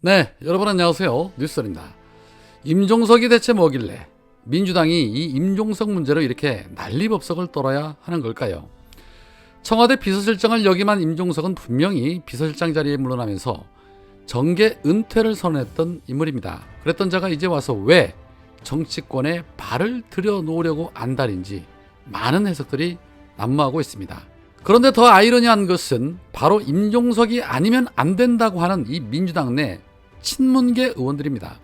네, 여러분 안녕하세요. 뉴스입니다. 임종석이 대체 뭐길래 민주당이 이 임종석 문제로 이렇게 난리법석을 떨어야 하는 걸까요? 청와대 비서실장을 역임한 임종석은 분명히 비서실장 자리에 물러나면서 정계 은퇴를 선언했던 인물입니다. 그랬던 자가 이제 와서 왜 정치권에 발을 들여놓으려고 안달인지 많은 해석들이 난무하고 있습니다. 그런데 더 아이러니한 것은 바로 임종석이 아니면 안 된다고 하는 이 민주당 내 친문계 의원들입니다.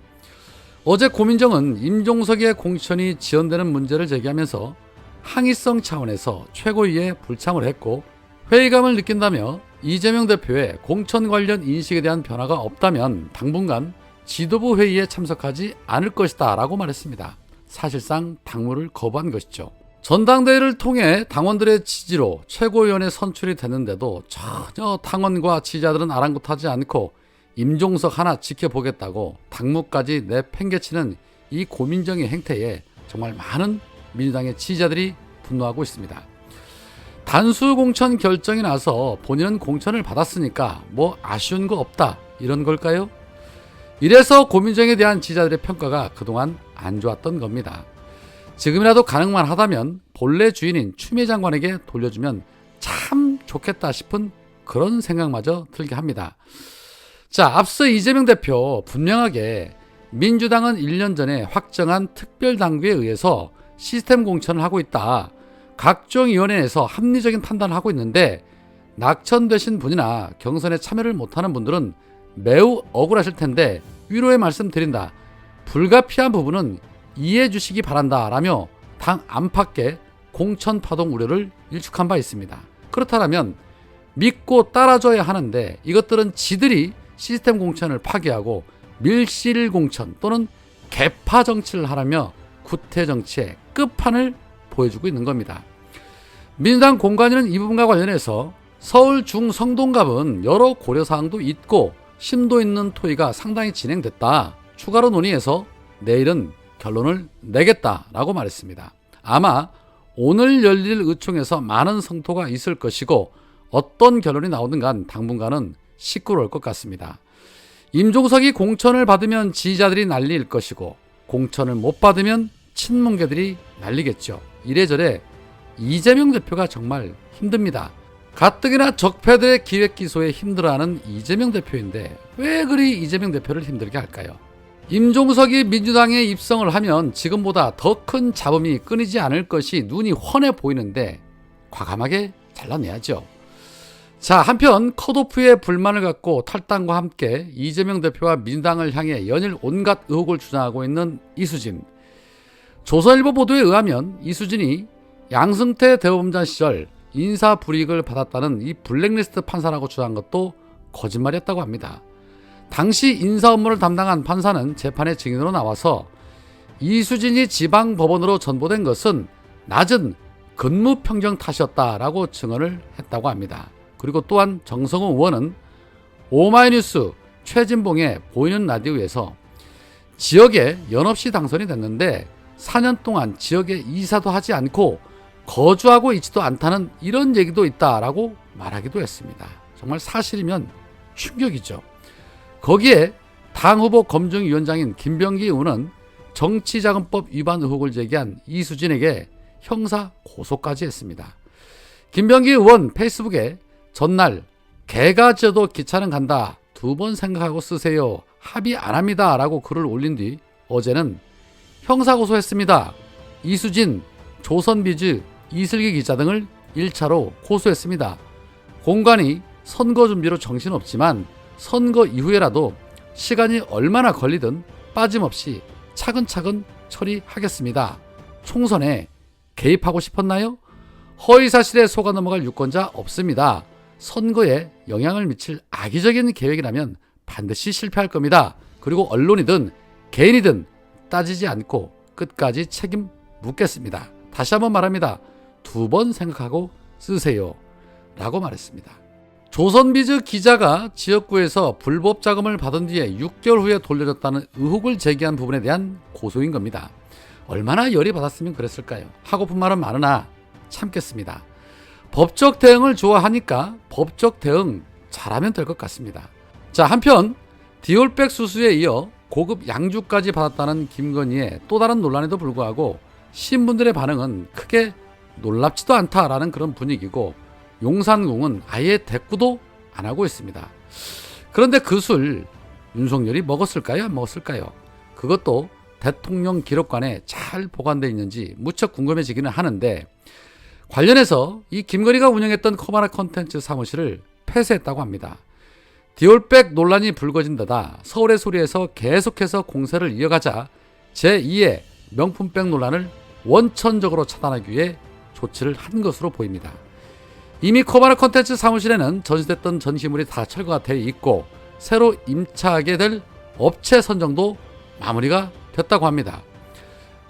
어제 고민정은 임종석의 공천이 지연되는 문제를 제기하면서 항의성 차원에서 최고위에 불참을 했고, 회의감을 느낀다며 이재명 대표의 공천 관련 인식에 대한 변화가 없다면 당분간 지도부 회의에 참석하지 않을 것이다 라고 말했습니다. 사실상 당무를 거부한 것이죠. 전당대회를 통해 당원들의 지지로 최고위원회 선출이 됐는데도 전혀 당원과 지지자들은 아랑곳하지 않고 임종석 하나 지켜보겠다고 당무까지 내팽개치는 이 고민정의 행태에 정말 많은 민주당의 지지자들이 분노하고 있습니다. 단수 공천 결정이 나서 본인은 공천을 받았으니까 뭐 아쉬운 거 없다 이런 걸까요? 이래서 고민정에 대한 지지자들의 평가가 그동안 안 좋았던 겁니다. 지금이라도 가능만 하다면 본래 주인인 추미애 장관에게 돌려주면 참 좋겠다 싶은 그런 생각마저 들게 합니다. 자, 앞서 이재명 대표 분명하게 민주당은 1년 전에 확정한 특별당규에 의해서 시스템 공천을 하고 있다. 각종 위원회에서 합리적인 판단을 하고 있는데 낙천되신 분이나 경선에 참여를 못하는 분들은 매우 억울하실 텐데 위로의 말씀 드린다. 불가피한 부분은 이해해 주시기 바란다 라며 당 안팎의 공천 파동 우려를 일축한 바 있습니다. 그렇다면 믿고 따라줘야 하는데 이것들은 지들이 시스템 공천을 파기하고 밀실 공천 또는 개파 정치를 하라며 구태 정치의 끝판을 보여주고 있는 겁니다. 민주당 공관위는 이 부분과 관련해서 서울 중성동갑은 여러 고려사항도 있고 심도 있는 토의가 상당히 진행됐다. 추가로 논의해서 내일은 결론을 내겠다라고 말했습니다. 아마 오늘 열릴 의총에서 많은 성토가 있을 것이고 어떤 결론이 나오든 간 당분간은 시끄러울 것 같습니다. 임종석이 공천을 받으면 지지자들이 난리일 것이고 공천을 못 받으면 친문계들이 난리겠죠. 이래저래 이재명 대표가 정말 힘듭니다. 가뜩이나 적폐들의 기획기소에 힘들어하는 이재명 대표인데 왜 그리 이재명 대표를 힘들게 할까요? 임종석이 민주당에 입성을 하면 지금보다 더 큰 잡음이 끊이지 않을 것이 눈이 훤해 보이는데 과감하게 잘라내야죠. 자, 한편 컷오프에 불만을 갖고 탈당과 함께 이재명 대표와 민주당을 향해 연일 온갖 의혹을 주장하고 있는 이수진. 조선일보 보도에 의하면 이수진이 양승태 대법원장 시절 인사불이익을 받았다는 이 블랙리스트 판사라고 주장한 것도 거짓말이었다고 합니다. 당시 인사 업무를 담당한 판사는 재판의 증인으로 나와서 이수진이 지방법원으로 전보된 것은 낮은 근무평정 탓이었다라고 증언을 했다고 합니다. 그리고 또한 정성호 의원은 오마이뉴스 최진봉의 보이는 라디오에서 지역에 연없이 당선이 됐는데 4년 동안 지역에 이사도 하지 않고 거주하고 있지도 않다는 이런 얘기도 있다라고 말하기도 했습니다. 정말 사실이면 충격이죠. 거기에 당 후보 검증위원장인 김병기 의원은 정치자금법 위반 의혹을 제기한 이수진에게 형사 고소까지 했습니다. 김병기 의원 페이스북에 전날 개가 져도 기차는 간다. 2번 생각하고 쓰세요. 합의 안 합니다. 라고 글을 올린 뒤 어제는 형사 고소했습니다. 이수진, 조선비즈, 이슬기 기자 등을 1차로 고소했습니다. 공관이 선거 준비로 정신없지만 선거 이후에라도 시간이 얼마나 걸리든 빠짐없이 차근차근 처리하겠습니다. 총선에 개입하고 싶었나요? 허위사실에 속아 넘어갈 유권자 없습니다. 선거에 영향을 미칠 악의적인 계획이라면 반드시 실패할 겁니다. 그리고 언론이든 개인이든 따지지 않고 끝까지 책임 묻겠습니다. 다시 한번 말합니다. 2번 생각하고 쓰세요. 라고 말했습니다. 조선비즈 기자가 지역구에서 불법 자금을 받은 뒤에 6개월 후에 돌려줬다는 의혹을 제기한 부분에 대한 고소인 겁니다. 얼마나 열이 받았으면 그랬을까요? 하고픈 말은 많으나 참겠습니다. 법적 대응을 좋아하니까 법적 대응 잘하면 될 것 같습니다. 자, 한편 디올백 수수에 이어 고급 양주까지 받았다는 김건희의 또 다른 논란에도 불구하고 시민분들의 반응은 크게 놀랍지도 않다라는 그런 분위기고, 용산궁은 아예 대꾸도 안 하고 있습니다. 그런데 그 술 윤석열이 먹었을까요? 안 먹었을까요? 그것도 대통령 기록관에 잘 보관되어 있는지 무척 궁금해지기는 하는데, 관련해서 이 김건희가 운영했던 커바나 컨텐츠 사무실을 폐쇄했다고 합니다. 디올백 논란이 불거진 데다 서울의 소리에서 계속해서 공세를 이어가자 제2의 명품백 논란을 원천적으로 차단하기 위해 조치를 한 것으로 보입니다. 이미 커바나 컨텐츠 사무실에는 전시됐던 전시물이 다 철거가 되어 있고, 새로 임차하게 될 업체 선정도 마무리가 됐다고 합니다.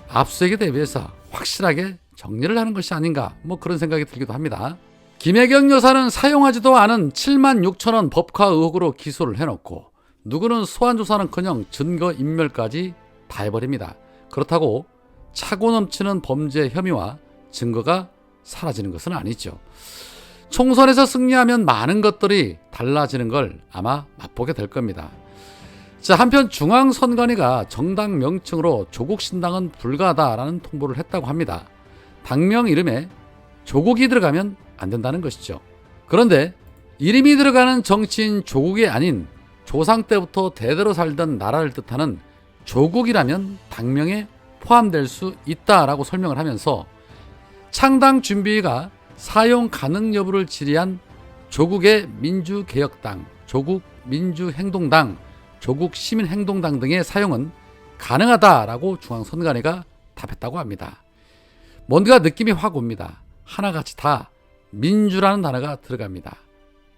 압수수색에 대비해서 확실하게 정리를 하는 것이 아닌가, 그런 생각이 들기도 합니다. 김혜경 여사는 사용하지도 않은 7만 6천 원 법카 의혹으로 기소를 해놓고, 누구는 소환조사는커녕 증거인멸까지 다 해버립니다. 그렇다고 차고 넘치는 범죄 혐의와 증거가 사라지는 것은 아니죠. 총선에서 승리하면 많은 것들이 달라지는 걸 아마 맛보게 될 겁니다. 자, 한편 중앙선관위가 정당 명칭으로 조국신당은 불가하다라는 통보를 했다고 합니다. 당명 이름에 조국이 들어가면 안 된다는 것이죠. 그런데 이름이 들어가는 정치인 조국이 아닌 조상 때부터 대대로 살던 나라를 뜻하는 조국이라면 당명에 포함될 수 있다라고 설명을 하면서, 창당 준비가 사용 가능 여부를 질의한 조국의 민주개혁당, 조국민주행동당, 조국시민행동당 등의 사용은 가능하다라고 중앙선관위가 답했다고 합니다. 뭔가 느낌이 확 옵니다. 하나같이 다 민주라는 단어가 들어갑니다.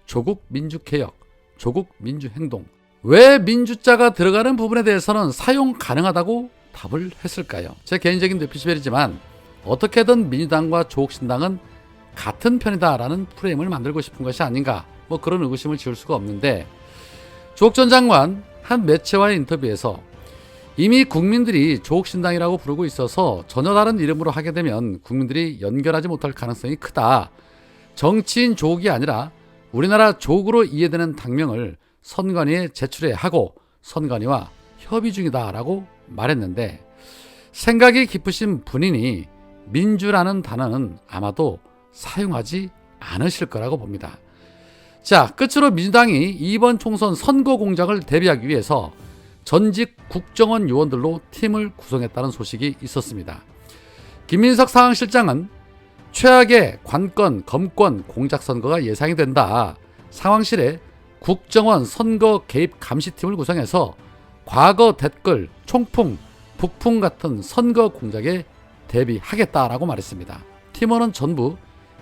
조국민주개혁, 조국민주행동. 왜 민주자가 들어가는 부분에 대해서는 사용 가능하다고 답을 했을까요? 제 개인적인 뇌피셜이지만 어떻게든 민주당과 조국신당은 같은 편이다라는 프레임을 만들고 싶은 것이 아닌가, 그런 의구심을 지울 수가 없는데, 조국 전 장관 한 매체와의 인터뷰에서 이미 국민들이 조국신당이라고 부르고 있어서 전혀 다른 이름으로 하게 되면 국민들이 연결하지 못할 가능성이 크다. 정치인 조국이 아니라 우리나라 조국으로 이해되는 당명을 선관위에 제출해야 하고 선관위와 협의 중이다라고 말했는데, 생각이 깊으신 분이니 민주라는 단어는 아마도 사용하지 않으실 거라고 봅니다. 자, 끝으로 민주당이 이번 총선 선거 공작을 대비하기 위해서 전직 국정원 요원들로 팀을 구성했다는 소식이 있었습니다. 김민석 상황실장은 최악의 관건, 검권, 공작 선거가 예상이 된다. 상황실에 국정원 선거 개입 감시팀을 구성해서 과거 댓글, 총풍, 북풍 같은 선거 공작에 대비하겠다라고 말했습니다. 팀원은 전부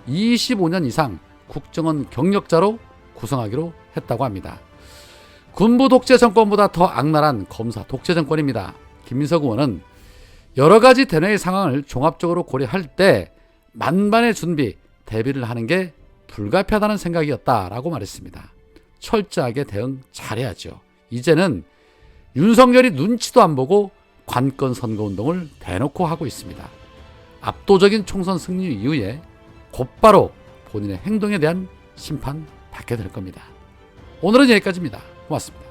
25년 이상 국정원 경력자로 구성하기로 했다고 합니다. 군부 독재 정권보다 더 악랄한 검사 독재 정권입니다. 김민석 의원은 여러 가지 대내의 상황을 종합적으로 고려할 때 만반의 준비, 대비를 하는 게 불가피하다는 생각이었다라고 말했습니다. 철저하게 대응 잘해야죠. 이제는 윤석열이 눈치도 안 보고 관건 선거운동을 대놓고 하고 있습니다. 압도적인 총선 승리 이후에 곧바로 본인의 행동에 대한 심판 받게 될 겁니다. 오늘은 여기까지입니다. 고맙습니다.